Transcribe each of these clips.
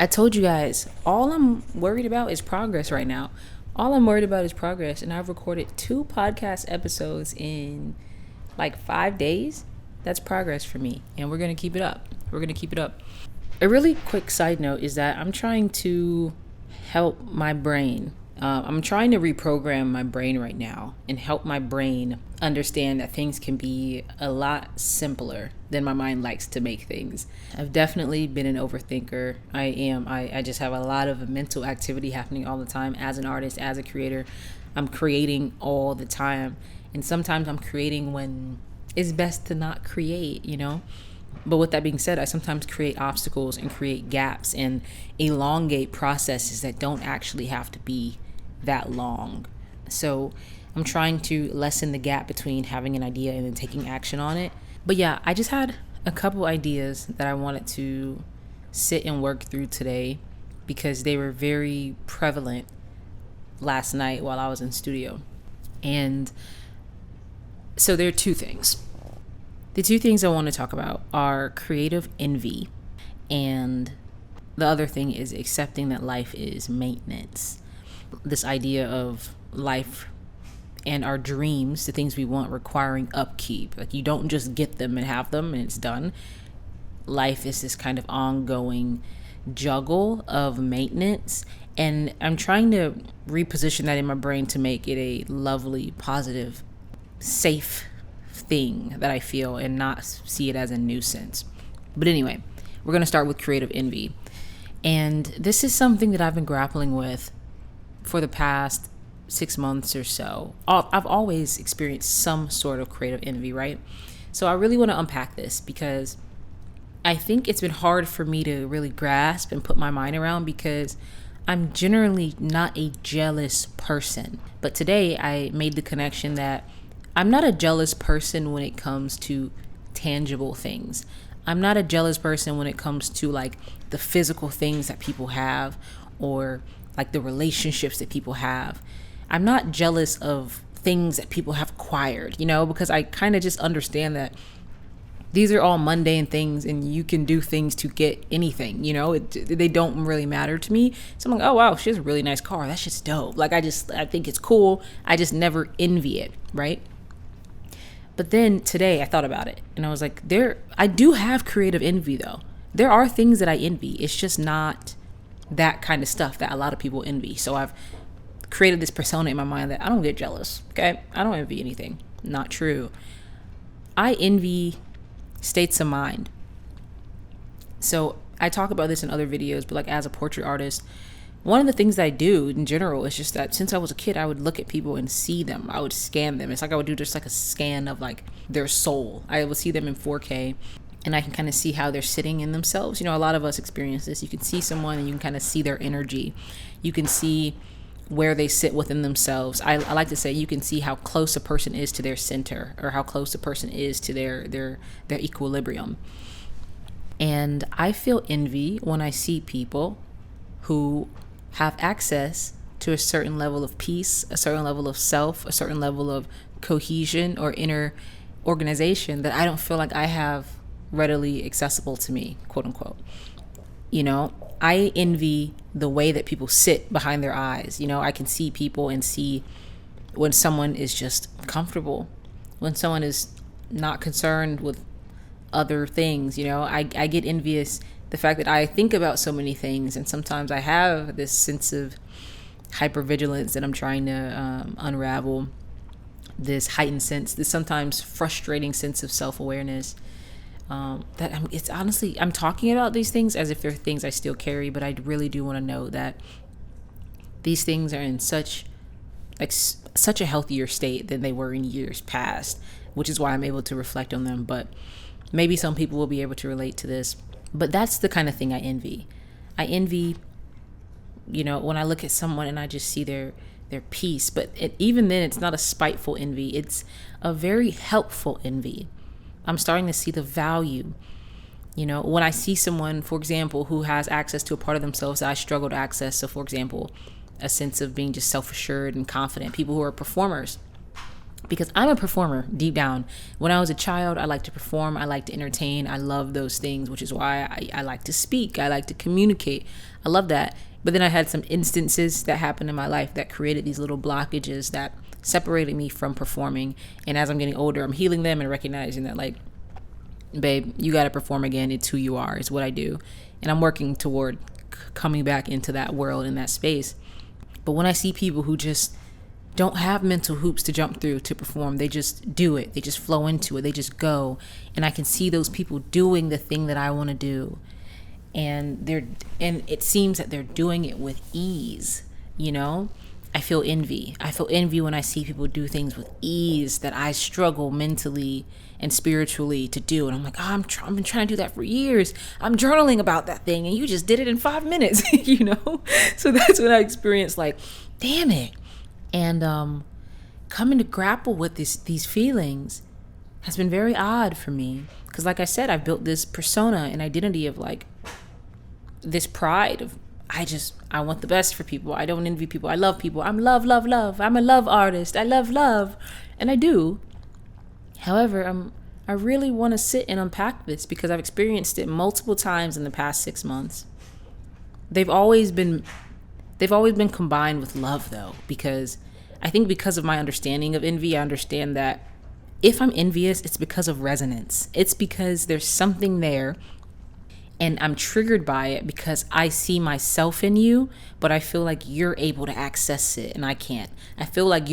I told you guys, all I'm worried about is progress right now. All I'm worried about is progress. And I've recorded 2 podcast episodes in like 5 days. That's progress for me. And we're going to keep it up. A really quick side note is that I'm trying to help my brain. I'm trying to reprogram my brain right now and help my brain understand that things can be a lot simpler than my mind likes to make things. I've definitely been an overthinker. I just have a lot of mental activity happening all the time. As an artist, as a creator, I'm creating all the time. And sometimes I'm creating when it's best to not create, But with that being said, I sometimes create obstacles and create gaps and elongate processes that don't actually have to be that long. So I'm trying to lessen the gap between having an idea and then taking action on it. But yeah, I just had a couple ideas that I wanted to sit and work through today because they were very prevalent last night while I was in studio. And so there are 2 things. The 2 things I want to talk about are creative envy, and the other thing is accepting that life is maintenance. This idea of life and our dreams, the things we want, requiring upkeep. Like, you don't just get them and have them and it's done. Life is this kind of ongoing juggle of maintenance, and I'm trying to reposition that in my brain to make it a lovely, positive, safe thing that I feel and not see it as a nuisance. But anyway, we're going to start with creative envy. And this is something that I've been grappling with for the past 6 months or so. I've always experienced some sort of creative envy, right? So I really want to unpack this because I think it's been hard for me to really grasp and put my mind around because I'm generally not a jealous person. But today I made the connection that I'm not a jealous person when it comes to tangible things. I'm not a jealous person when it comes to like the physical things that people have or like the relationships that people have. I'm not jealous of things that people have acquired, because I kind of just understand that these are all mundane things and you can do things to get anything, they don't really matter to me. So I'm like, oh wow, she has a really nice car. That's just dope. Like I think it's cool. I just never envy it, right? But then today I thought about it and I was like, I do have creative envy though. There are things that I envy. It's just not that kind of stuff that a lot of people envy. So I've created this persona in my mind that I don't get jealous. Okay. I don't envy anything. Not true. I envy states of mind. So I talk about this in other videos, but like as a portrait artist, one of the things that I do in general is just that since I was a kid, I would look at people and see them. I would scan them. It's like I would do just like a scan of like their soul. I would see them in 4K and I can kind of see how they're sitting in themselves. A lot of us experience this. You can see someone and you can kind of see their energy. You can see where they sit within themselves. I like to say you can see how close a person is to their center or how close a person is to their equilibrium. And I feel envy when I see people who have access to a certain level of peace, a certain level of self, a certain level of cohesion or inner organization that I don't feel like I have readily accessible to me, quote unquote. I envy the way that people sit behind their eyes. I can see people and see when someone is just comfortable, when someone is not concerned with other things. I get envious the fact that I think about so many things, and sometimes I have this sense of hypervigilance that I'm trying to unravel, this heightened sense, this sometimes frustrating sense of self-awareness. It's honestly, I'm talking about these things as if they're things I still carry, but I really do want to know that these things are in such a healthier state than they were in years past, which is why I'm able to reflect on them. But maybe some people will be able to relate to this. But that's the kind of thing I envy. I envy, when I look at someone and I just see their peace. But even then, it's not a spiteful envy. It's a very helpful envy. I'm starting to see the value. When I see someone, for example, who has access to a part of themselves that I struggle to access. So, for example, a sense of being just self-assured and confident. People who are performers. because I'm a performer deep down. When I was a child, I liked to perform, I liked to entertain, I love those things, which is why I like to speak, I like to communicate. I love that. But then I had some instances that happened in my life that created these little blockages that separated me from performing. And as I'm getting older, I'm healing them and recognizing that, like, babe, you got to perform again. It's who you are. It's what I do. And I'm working toward coming back into that world, in that space. But when I see people who just don't have mental hoops to jump through to perform, they just do it. They just flow into it. They just go. And I can see those people doing the thing that I want to do. And it seems that they're doing it with ease, you know? I feel envy. I feel envy when I see people do things with ease that I struggle mentally and spiritually to do. And I'm like, I've been trying to do that for years. I'm journaling about that thing and you just did it in 5 minutes, you know? So that's when I experienced, like, damn it. And coming to grapple with these feelings has been very odd for me. Because like I said, I've built this persona and identity of, like, this pride of, I want the best for people. I don't envy people. I love people. I'm love. I'm a love artist. I love. And I do. However, I really want to sit and unpack this because I've experienced it multiple times in the past 6 months. They've always been combined with love, though, because I think because of my understanding of envy, I understand that if I'm envious, it's because of resonance. It's because there's something there and I'm triggered by it because I see myself in you, but I feel like you're able to access it and I can't. I feel like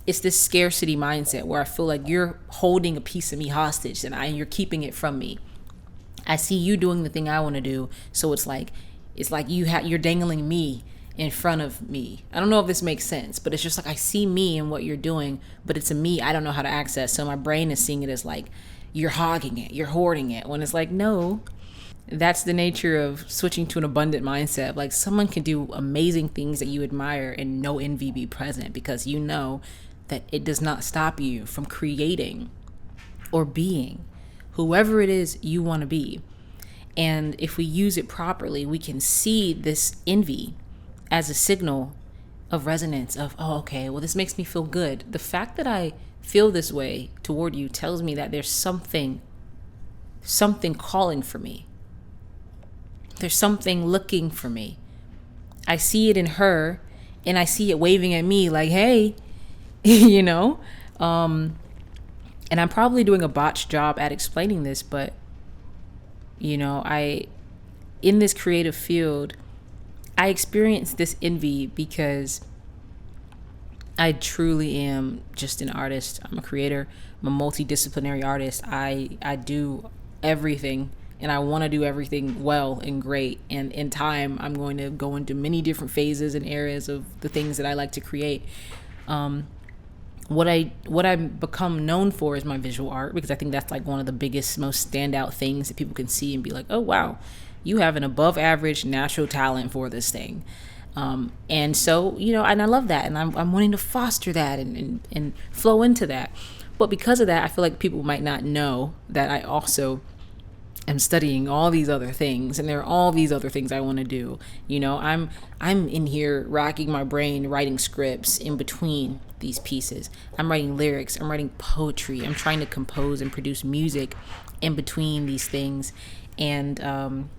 it's this scarcity mindset where I feel like you're holding a piece of me hostage and you're keeping it from me. I see you doing the thing I want to do, so it's like you're dangling me in front of me. I don't know if this makes sense, but it's just like I see me and what you're doing, but it's a me I don't know how to access. So my brain is seeing it as like you're hogging it, you're hoarding it, when it's like, no. That's the nature of switching to an abundant mindset. Like, someone can do amazing things that you admire and no envy be present, because you know that it does not stop you from creating or being whoever it is you want to be. And if we use it properly, we can see this envy as a signal of resonance of, oh, okay, well, this makes me feel good. The fact that I feel this way toward you tells me that there's something calling for me. There's something looking for me. I see it in her and I see it waving at me like, hey, you know? And I'm probably doing a botched job at explaining this, but, you know, in this creative field, I experience this envy because I truly am just an artist. I'm a creator. I'm a multidisciplinary artist. I do everything, and I want to do everything well and great. And in time, I'm going to go into many different phases and areas of the things that I like to create. What I become known for is my visual art, because I think that's like one of the biggest, most standout things that people can see and be like, oh, wow, you have an above average natural talent for this thing. And so, you know, and I love that. And I'm wanting to foster that and flow into that. But because of that, I feel like people might not know that I also am studying all these other things, and there are all these other things I want to do. You know, I'm in here racking my brain, writing scripts in between these pieces. I'm writing lyrics, I'm writing poetry, I'm trying to compose and produce music in between these things. And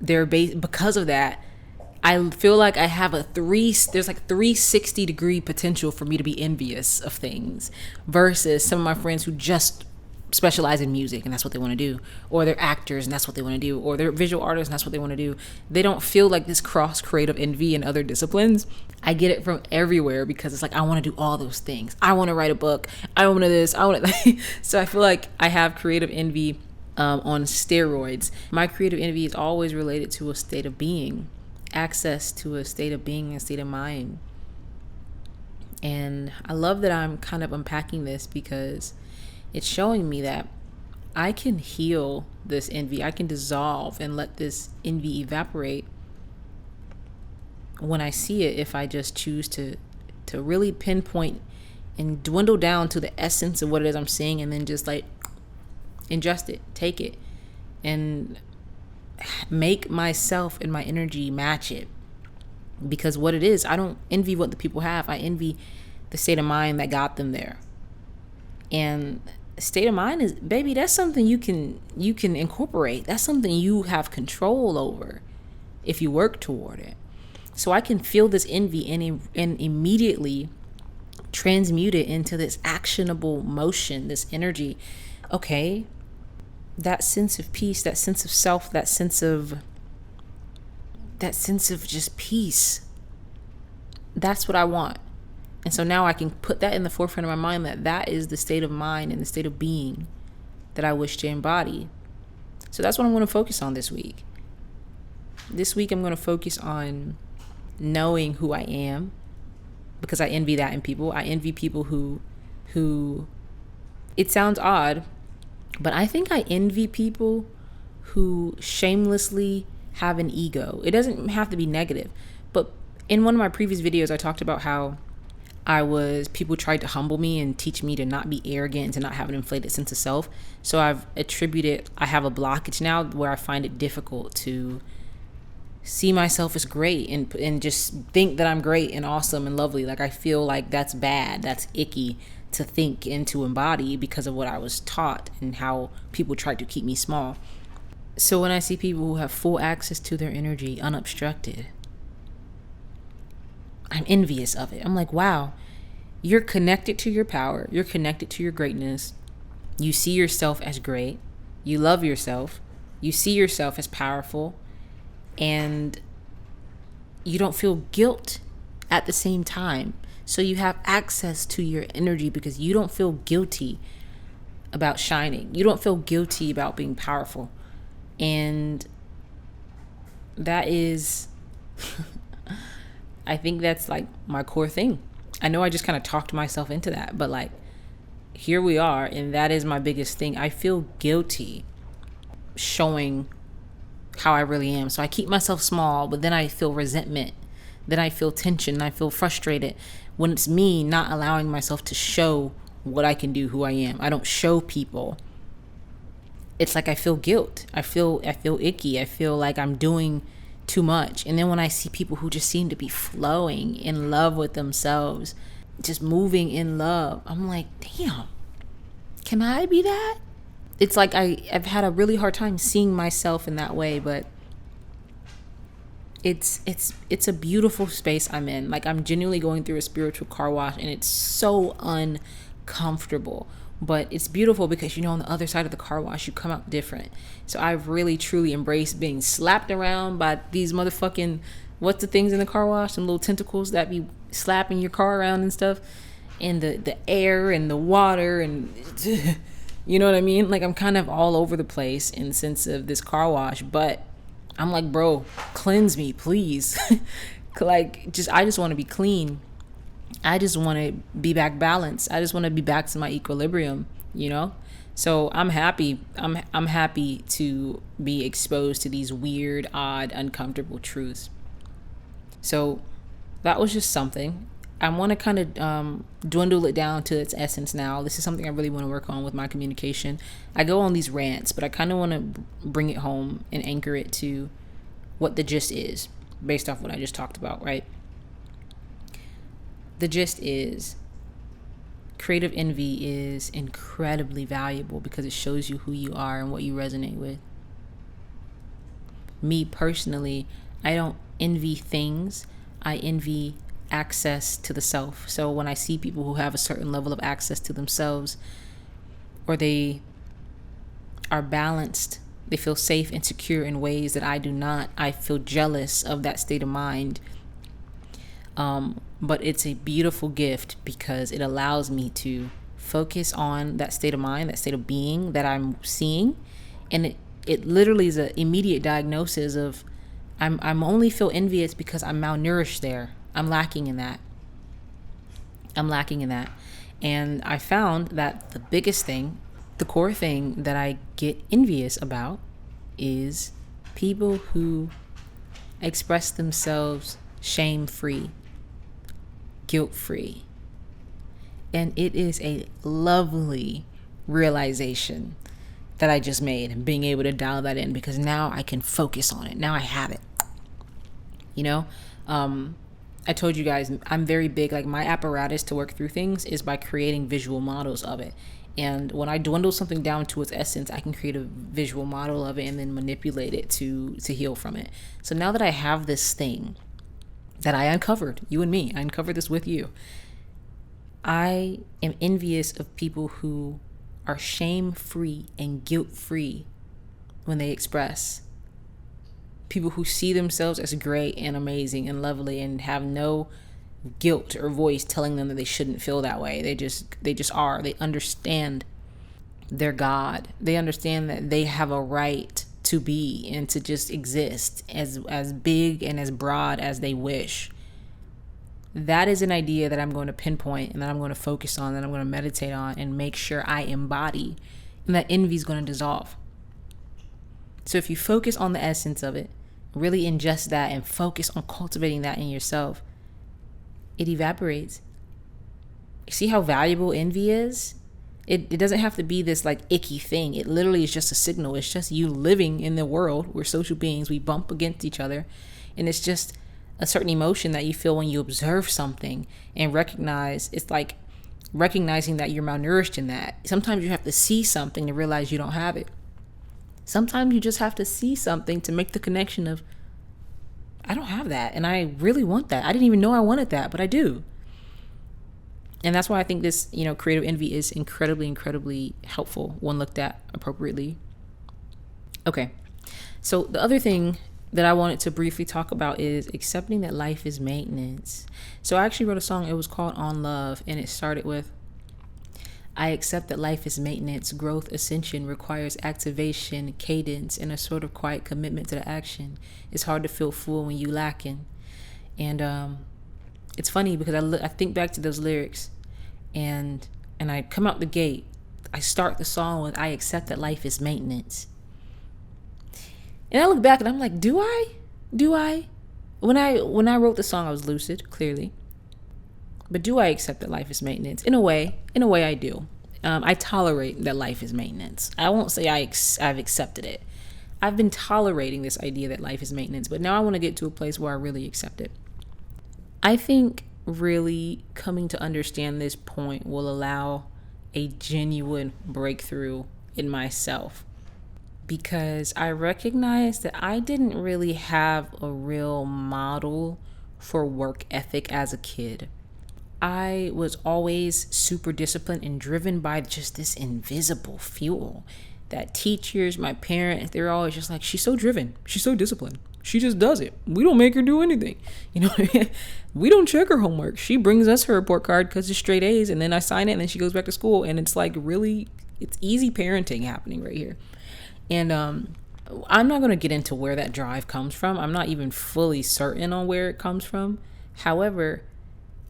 because of that, I feel like I have there's like 360 degree potential for me to be envious of things versus some of my friends who just specialize in music and that's what they want to do, or they're actors and that's what they want to do, or they're visual artists and that's what they want to do. They don't feel like this cross creative envy in other disciplines. I get it from everywhere because it's like, I want to do all those things. I want to write a book. I want to this. I want to. So I feel like I have creative envy on steroids. My creative envy is always related to a state of being, access to a state of being, a state of mind. And I love that I'm kind of unpacking this because it's showing me that I can heal this envy. I can dissolve and let this envy evaporate when I see it, if I just choose to really pinpoint and dwindle down to the essence of what it is I'm seeing, and then just like ingest it, take it, and make myself and my energy match it. Because what it is, I don't envy what the people have. I envy the state of mind that got them there. And state of mind is, baby, that's something you can incorporate. That's something you have control over if you work toward it. So I can feel this envy and immediately transmute it into this actionable motion, this energy. Okay, that sense of peace, that sense of self, that sense of just peace. That's what I want. And so now I can put that in the forefront of my mind, that is the state of mind and the state of being that I wish to embody. So that's what I'm going to focus on this week. This week I'm going to focus on knowing who I am, because I envy that in people. I envy people who it sounds odd, but I think I envy people who shamelessly have an ego. It doesn't have to be negative, but in one of my previous videos I talked about how people tried to humble me and teach me to not be arrogant and to not have an inflated sense of self. So I have a blockage now where I find it difficult to see myself as great and just think that I'm great and awesome and lovely. Like I feel like that's bad, that's icky to think and to embody because of what I was taught and how people tried to keep me small. So when I see people who have full access to their energy unobstructed, I'm envious of it. I'm like, wow, you're connected to your power. You're connected to your greatness. You see yourself as great. You love yourself. You see yourself as powerful. And you don't feel guilt at the same time. So you have access to your energy because you don't feel guilty about shining. You don't feel guilty about being powerful. And that is... I think that's like my core thing. I know I just kind of talked myself into that, but like here we are, and that is my biggest thing. I feel guilty showing how I really am. So I keep myself small, but then I feel resentment. Then I feel tension. I feel frustrated when it's me not allowing myself to show what I can do, who I am. I don't show people. It's like I feel guilt. I feel icky. I feel like I'm doing too much. And then when I see people who just seem to be flowing in love with themselves, just moving in love, I'm like, damn, can I be that? It's like I've had a really hard time seeing myself in that way, but it's a beautiful space I'm in. Like I'm genuinely going through a spiritual car wash, and it's so uncomfortable. But it's beautiful because, on the other side of the car wash, you come out different. So I've really, truly embraced being slapped around by these motherfucking, what's the things in the car wash? Some little tentacles that be slapping your car around and stuff. And the air and the water and, you know what I mean? Like I'm kind of all over the place in the sense of this car wash. But I'm like, bro, cleanse me, please. I just want to be clean. I just want to be back balanced. I just want to be back to my equilibrium, So I'm happy. I'm happy to be exposed to these weird, odd, uncomfortable truths. So that was just something. I want to kind of dwindle it down to its essence now. This is something I really want to work on with my communication. I go on these rants, but I kind of want to bring it home and anchor it to what the gist is based off what I just talked about, right? The gist is creative envy is incredibly valuable because it shows you who you are and what you resonate with. Me personally, I don't envy things. I envy access to the self. So when I see people who have a certain level of access to themselves, or they are balanced, they feel safe and secure in ways that I do not, I feel jealous of that state of mind. But it's a beautiful gift because it allows me to focus on that state of mind, that state of being that I'm seeing. And it literally is an immediate diagnosis of I'm only feel envious because I'm malnourished there. I'm lacking in that. And I found that the biggest thing, the core thing that I get envious about is people who express themselves shame-free, guilt-free. And it is a lovely realization that I just made, being able to dial that in, because now I can focus on it. Now I have it. I told you guys I'm very big, like my apparatus to work through things is by creating visual models of it. And when I dwindle something down to its essence, I can create a visual model of it and then manipulate it to heal from it. So now that I have this thing that I uncovered, you and me, I uncovered this with you. I am envious of people who are shame-free and guilt-free when they express. People who see themselves as great and amazing and lovely and have no guilt or voice telling them that they shouldn't feel that way. They just are. They understand their God. They understand that they have a right to be and to just exist as big and as broad as they wish. That is an idea that I'm going to pinpoint and that I'm going to focus on, that I'm going to meditate on and make sure I embody, and that envy is going to dissolve. So if you focus on the essence of it, really ingest that and focus on cultivating that in yourself, it evaporates. You see how valuable envy is? It doesn't have to be this like icky thing. It literally is just a signal. It's just you living in the world. We're social beings. We bump against each other. And it's just a certain emotion that you feel when you observe something and recognize. It's like recognizing that you're malnourished in that. Sometimes you have to see something to realize you don't have it. Sometimes you just have to see something to make the connection of, I don't have that, and I really want that. I didn't even know I wanted that, but I do. And that's why I think this, creative envy is incredibly, incredibly helpful when looked at appropriately. Okay. So the other thing that I wanted to briefly talk about is accepting that life is maintenance. So I actually wrote a song. It was called On Love, and it started with, I accept that life is maintenance. Growth ascension requires activation, cadence, and a sort of quiet commitment to the action. It's hard to feel full when you lacking. And it's funny because I think back to those lyrics, and I come out the gate. I start the song with, I accept that life is maintenance. And I look back and I'm like, do I? When I wrote the song, I was lucid, clearly. But do I accept that life is maintenance? In a way I do. I tolerate that life is maintenance. I won't say I've accepted it. I've been tolerating this idea that life is maintenance, but now I want to get to a place where I really accept it. I think really coming to understand this point will allow a genuine breakthrough in myself, because I recognize that I didn't really have a real model for work ethic as a kid. I was always super disciplined and driven by just this invisible fuel that teachers, my parents, they're always just like, she's so driven. She's so disciplined. She just does it. We don't make her do anything. You know what I mean? We don't check her homework. She brings us her report card because it's straight A's, and then I sign it, and then she goes back to school. And it's like really, it's easy parenting happening right here. And I'm not going to get into where that drive comes from. I'm not even fully certain on where it comes from. However,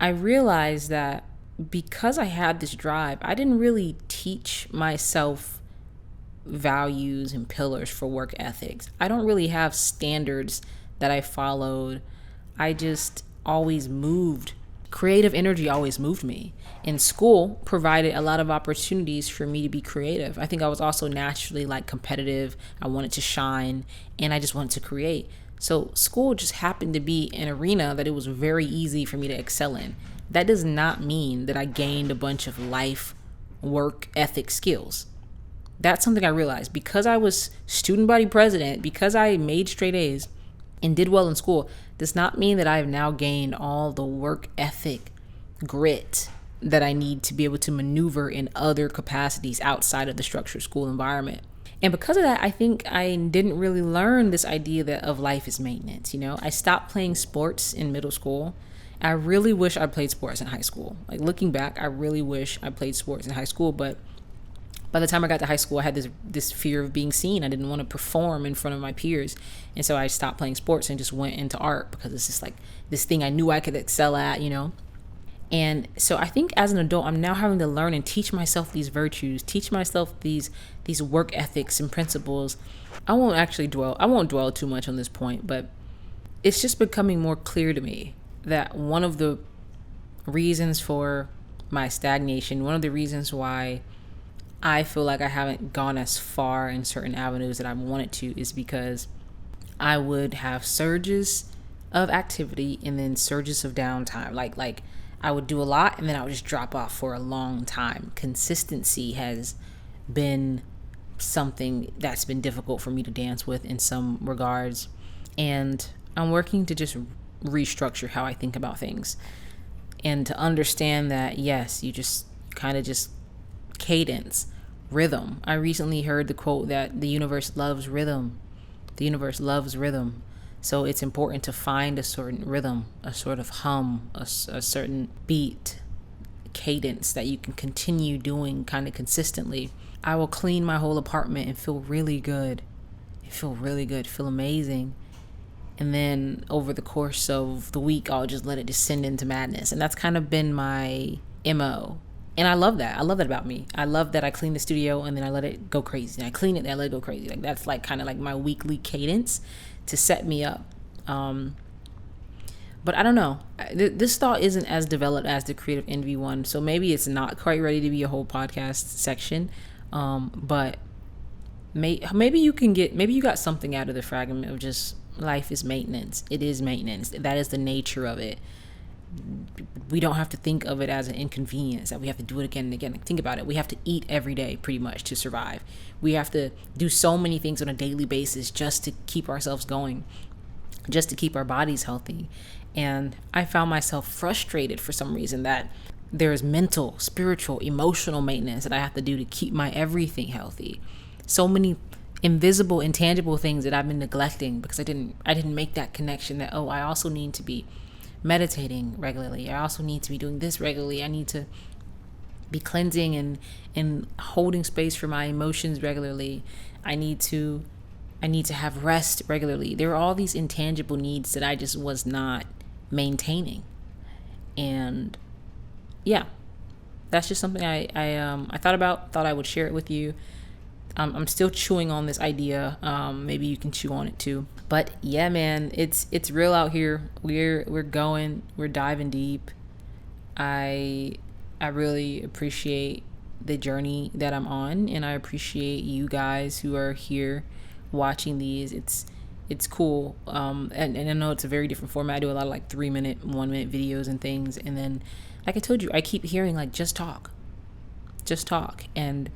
I realized that because I had this drive, I didn't really teach myself values and pillars for work ethics. I don't really have standards that I followed. I just always moved. Creative energy always moved me. And school provided a lot of opportunities for me to be creative. I think I was also naturally competitive. I wanted to shine, and I just wanted to create. So school just happened to be an arena that it was very easy for me to excel in. That does not mean that I gained a bunch of life work ethic skills. That's something I realized. Because I was student body president, because I made straight A's and did well in school, does not mean that I have now gained all the work ethic grit that I need to be able to maneuver in other capacities outside of the structured school environment. And because of that, I think I didn't really learn this idea of life is maintenance. I stopped playing sports in middle school. I really wish I played sports in high school. Looking back, I really wish I played sports in high school. But by the time I got to high school, I had this fear of being seen. I didn't want to perform in front of my peers. And so I stopped playing sports and just went into art, because it's just this thing I knew I could excel at, And so I think as an adult, I'm now having to learn and teach myself these virtues, teach myself these work ethics and principles. I won't dwell too much on this point, but it's just becoming more clear to me that one of the reasons for my stagnation, one of the reasons why I feel like I haven't gone as far in certain avenues that I wanted to, is because I would have surges of activity and then surges of downtime. Like I would do a lot and then I would just drop off for a long time. Consistency has been something that's been difficult for me to dance with in some regards. And I'm working to just restructure how I think about things and to understand that, yes, you just kind of just cadence, rhythm. I recently heard the quote that the universe loves rhythm. The universe loves rhythm. So it's important to find a certain rhythm, a sort of hum, a certain beat, cadence that you can continue doing kind of consistently. I will clean my whole apartment and feel really good. Feel amazing. And then over the course of the week, I'll just let it descend into madness. And that's kind of been my MO. And I love that. I love that about me. I love that I clean the studio and then I let it go crazy. And I clean it and I let it go crazy. Like that's like kind of like my weekly cadence to set me up. But I don't know. This thought isn't as developed as the creative envy one. So maybe it's not quite ready to be a whole podcast section. But maybe you got something out of the fragment of just life is maintenance. It is maintenance. That is the nature of it. We don't have to think of it as an inconvenience that we have to do it again and again. Think about it. We have to eat every day pretty much to survive. We have to do so many things on a daily basis just to keep ourselves going, just to keep our bodies healthy. And I found myself frustrated for some reason that there's mental, spiritual, emotional maintenance that I have to do to keep my everything healthy. So many invisible, intangible things that I've been neglecting because I didn't make that connection that, oh, I also need to be meditating regularly. I also need to be doing this regularly. I need to be cleansing and holding space for my emotions regularly. I need to have rest regularly. There are all these intangible needs that I just was not maintaining. And yeah, that's just something I thought I would share it with you. I'm still chewing on this idea. Maybe you can chew on it too. But yeah, man, it's real out here. We're diving deep. I really appreciate the journey that I'm on, and I appreciate you guys who are here watching these. It's cool. And I know it's a very different format. I do a lot of like 3-minute, 1-minute videos and things. And then, like I told you, I keep hearing like, just talk. And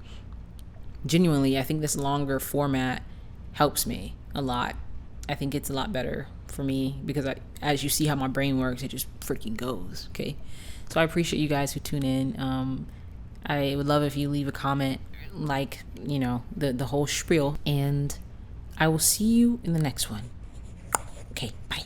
genuinely, I think this longer format helps me a lot. I think it's a lot better for me because as you see how my brain works, it just freaking goes. Okay. So I appreciate you guys who tune in. I would love if you leave a comment, like, the whole spiel, and I will see you in the next one. Okay. Bye.